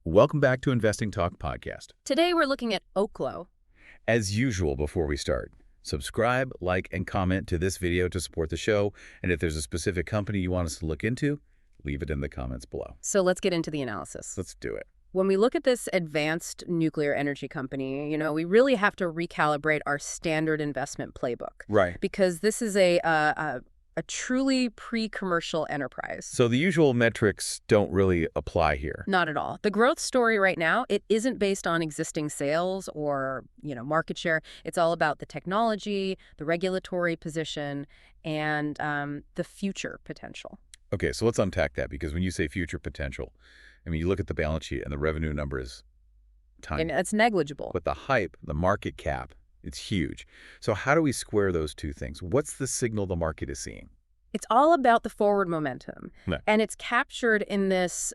Welcome back to Investing Talk Podcast. Today we're looking at Oklo. As usual, before we start, subscribe, like, and comment to this video to support the show. And if there's a specific company you want us to look into, leave it in the comments below. So let's get into the analysis. Let's do it. When we look at this advanced nuclear energy company, we really have to recalibrate our standard investment playbook. Right. Because this is a truly pre-commercial enterprise. So the usual metrics don't really apply here. Not at all. The growth story right now, it isn't based on existing sales or, market share. It's all about the technology, the regulatory position, and the future potential. Okay, so let's unpack that, because when you say future potential, you look at the balance sheet and the revenue number is tiny. And it's negligible. But the hype, the market cap, it's huge. So how do we square those two things? What's the signal the market is seeing? It's all about the forward momentum. No. And it's captured in this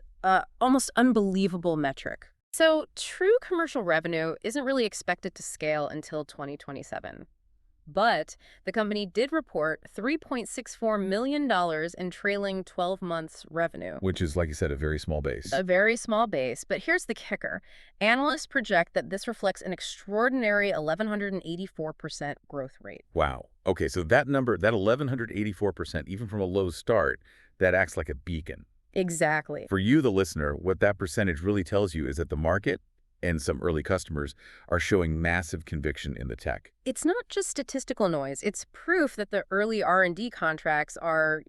almost unbelievable metric. So true commercial revenue isn't really expected to scale until 2027. But the company did report $3.64 million in trailing 12 months revenue. Which is, like you said, a very small base. A very small base. But here's the kicker. Analysts project that this reflects an extraordinary 1,184% growth rate. Wow. Okay, so that number, that 1,184%, even from a low start, that acts like a beacon. Exactly. For you, the listener, what that percentage really tells you is that the market and some early customers are showing massive conviction in the tech. It's not just statistical noise. It's proof that the early R&D contracts are,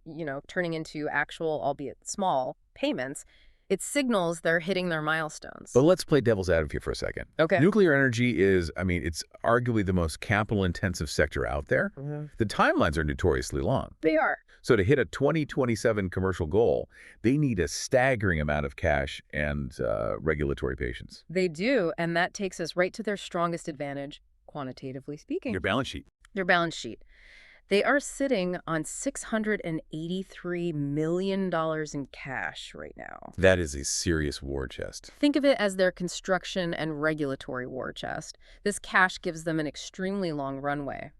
turning into actual, albeit small, payments. It signals they're hitting their milestones. But let's play devil's advocate for a second. Okay. Nuclear energy is, it's arguably the most capital-intensive sector out there. Mm-hmm. The timelines are notoriously long. They are. So to hit a 2027 commercial goal, they need a staggering amount of cash and regulatory patience. They do, and that takes us right to their strongest advantage, quantitatively speaking. Your balance sheet. Their balance sheet. They are sitting on $683 million in cash right now. That is a serious war chest. Think of it as their construction and regulatory war chest. This cash gives them an extremely long runway.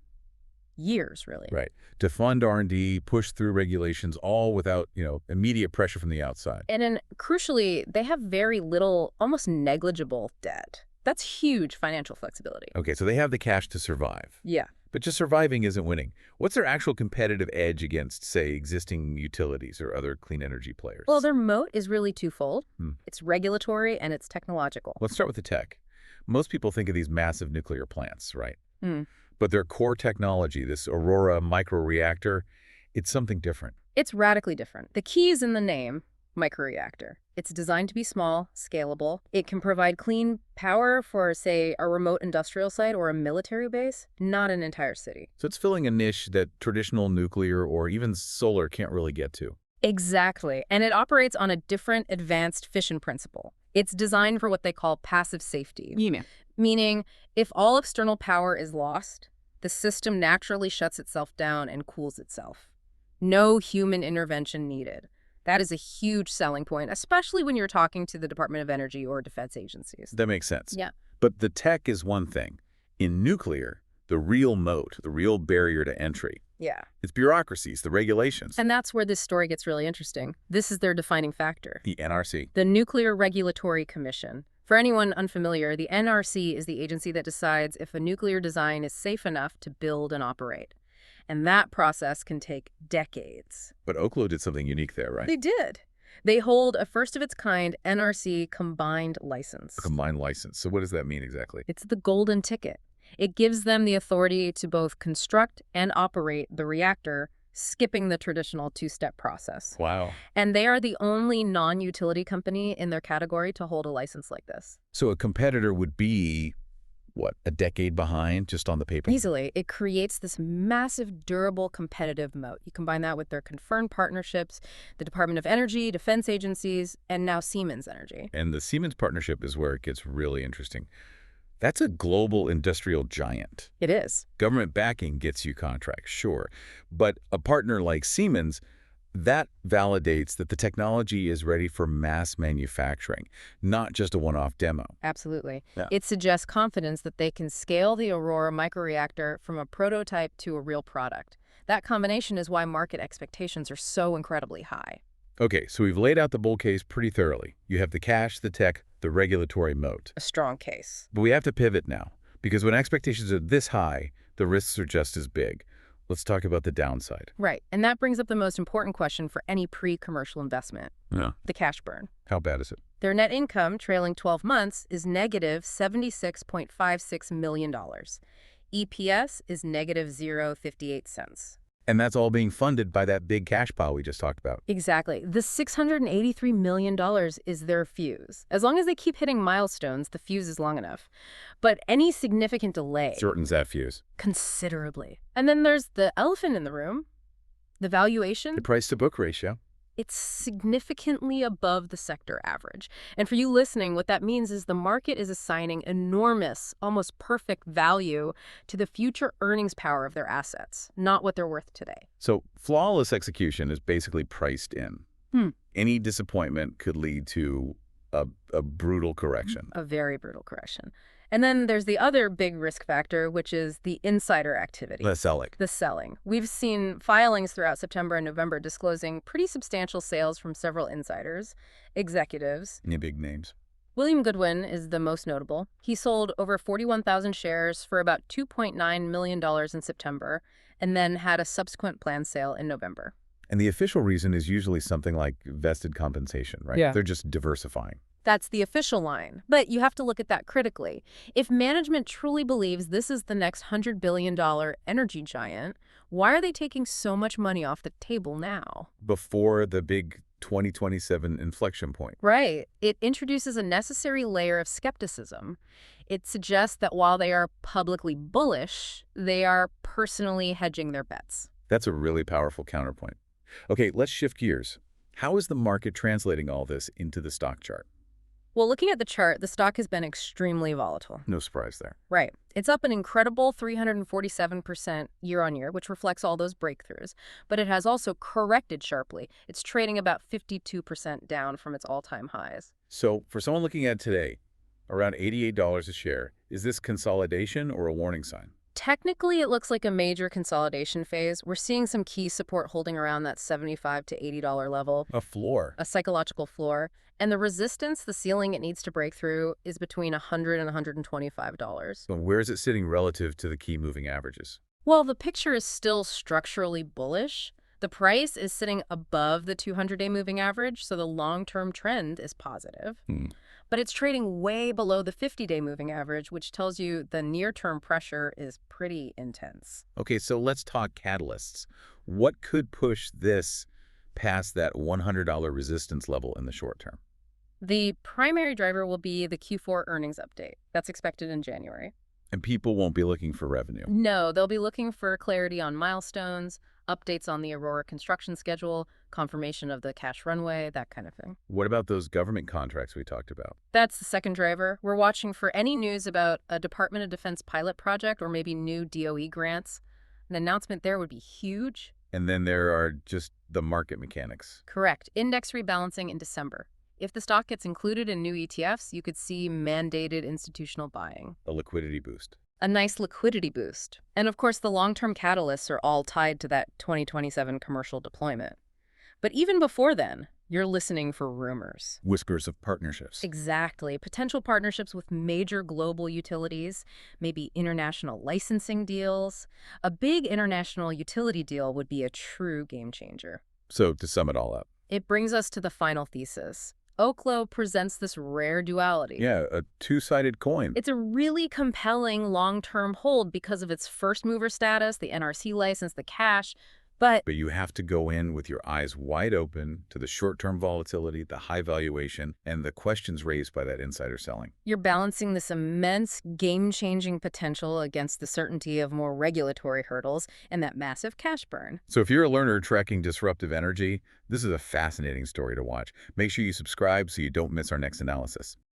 Years, really. Right. To fund R&D, push through regulations, all without, immediate pressure from the outside. And then, crucially, they have very little, almost negligible debt. That's huge financial flexibility. Okay, so they have the cash to survive. Yeah. But just surviving isn't winning. What's their actual competitive edge against, say, existing utilities or other clean energy players? Well, their moat is really twofold. It's regulatory and it's technological. Let's start with the tech. Most people think of these massive nuclear plants, right? Mm. But their core technology, this Aurora microreactor, it's something different. It's radically different. The key is in the name, microreactor. It's designed to be small, scalable. It can provide clean power for, say, a remote industrial site or a military base, not an entire city. So it's filling a niche that traditional nuclear or even solar can't really get to. Exactly. And it operates on a different advanced fission principle. It's designed for what they call passive safety. Yeah. Meaning, if all external power is lost, the system naturally shuts itself down and cools itself. No human intervention needed. That is a huge selling point, especially when you're talking to the Department of Energy or defense agencies. That makes sense. Yeah. But the tech is one thing. In nuclear, the real moat, the real barrier to entry, Yeah. it's bureaucracies, the regulations. And that's where this story gets really interesting. This is their defining factor. The NRC. The Nuclear Regulatory Commission. For anyone unfamiliar, the NRC is the agency that decides if a nuclear design is safe enough to build and operate. And that process can take decades. But Oklo did something unique there, right? They did. They hold a first-of-its-kind NRC combined license. A combined license. So what does that mean exactly? It's the golden ticket. It gives them the authority to both construct and operate the reactor, skipping the traditional two-step process. Wow. And they are the only non-utility company in their category to hold a license like this. So a competitor would be, what, a decade behind just on the paper? Easily. It creates this massive, durable, competitive moat. You combine that with their confirmed partnerships, the Department of Energy, defense agencies, and now Siemens Energy. And the Siemens partnership is where it gets really interesting. That's a global industrial giant. It is. Government backing gets you contracts, sure. But a partner like Siemens, that validates that the technology is ready for mass manufacturing, not just a one-off demo. Absolutely. Yeah. It suggests confidence that they can scale the Aurora microreactor from a prototype to a real product. That combination is why market expectations are so incredibly high. Okay, so we've laid out the bull case pretty thoroughly. You have the cash, the tech, the regulatory moat. A strong case. But we have to pivot now, because when expectations are this high, the risks are just as big. Let's talk about the downside. Right. And that brings up the most important question for any pre-commercial investment. Yeah. The cash burn. How bad is it? Their net income trailing 12 months is negative $76.56 million. EPS is negative 0.58 cents. And that's all being funded by that big cash pile we just talked about. Exactly. The $683 million is their fuse. As long as they keep hitting milestones, the fuse is long enough. But any significant delay... Shortens that fuse. Considerably. And then there's the elephant in the room. The valuation. The price-to-book ratio. It's significantly above the sector average. And for you listening, what that means is the market is assigning enormous, almost perfect value to the future earnings power of their assets, not what they're worth today. So flawless execution is basically priced in. Any disappointment could lead to a brutal correction. A very brutal correction. And then there's the other big risk factor, which is the insider activity. The selling. The selling. We've seen filings throughout September and November disclosing pretty substantial sales from several insiders, executives. Any big names? William Goodwin is the most notable. He sold over 41,000 shares for about $2.9 million in September, and then had a subsequent planned sale in November. And the official reason is usually something like vested compensation, right? Yeah. They're just diversifying. That's the official line. But you have to look at that critically. If management truly believes this is the next $100 billion energy giant, why are they taking so much money off the table now? Before the big 2027 inflection point. Right. It introduces a necessary layer of skepticism. It suggests that while they are publicly bullish, they are personally hedging their bets. That's a really powerful counterpoint. Okay, let's shift gears. How is the market translating all this into the stock chart? Well, looking at the chart, the stock has been extremely volatile. No surprise there. Right. It's up an incredible 347% year-on-year, which reflects all those breakthroughs. But it has also corrected sharply. It's trading about 52% down from its all-time highs. So for someone looking at today, around $88 a share, is this consolidation or a warning sign? Technically, it looks like a major consolidation phase. We're seeing some key support holding around that $75 to $80 level. A floor. A psychological floor. And the resistance, the ceiling it needs to break through, is between $100 and $125. So where is it sitting relative to the key moving averages? Well, the picture is still structurally bullish. The price is sitting above the 200-day moving average, so the long-term trend is positive. But it's trading way below the 50-day moving average, which tells you the near-term pressure is pretty intense. Okay, so let's talk catalysts. What could push this past that $100 resistance level in the short term? The primary driver will be the Q4 earnings update. That's expected in January. And people won't be looking for revenue. No, they'll be looking for clarity on milestones, updates on the Aurora construction schedule, confirmation of the cash runway, that kind of thing. What about those government contracts we talked about? That's the second driver. We're watching for any news about a Department of Defense pilot project or maybe new DOE grants. An announcement there would be huge. And then there are just the market mechanics. Correct. Index rebalancing in December. If the stock gets included in new ETFs, you could see mandated institutional buying. A liquidity boost. A nice liquidity boost. And of course, the long-term catalysts are all tied to that 2027 commercial deployment. But even before then, you're listening for rumors. Whispers of partnerships. Exactly. Potential partnerships with major global utilities, maybe international licensing deals. A big international utility deal would be a true game changer. So to sum it all up. It brings us to the final thesis. Oklo presents this rare duality. Yeah, a two-sided coin. It's a really compelling long-term hold because of its first-mover status, the NRC license, the cash, but you have to go in with your eyes wide open to the short-term volatility, the high valuation, and the questions raised by that insider selling. you're balancing this immense game-changing potential against the certainty of more regulatory hurdles and that massive cash burn. So if you're a learner tracking disruptive energy, this is a fascinating story to watch. Make sure you subscribe so you don't miss our next analysis.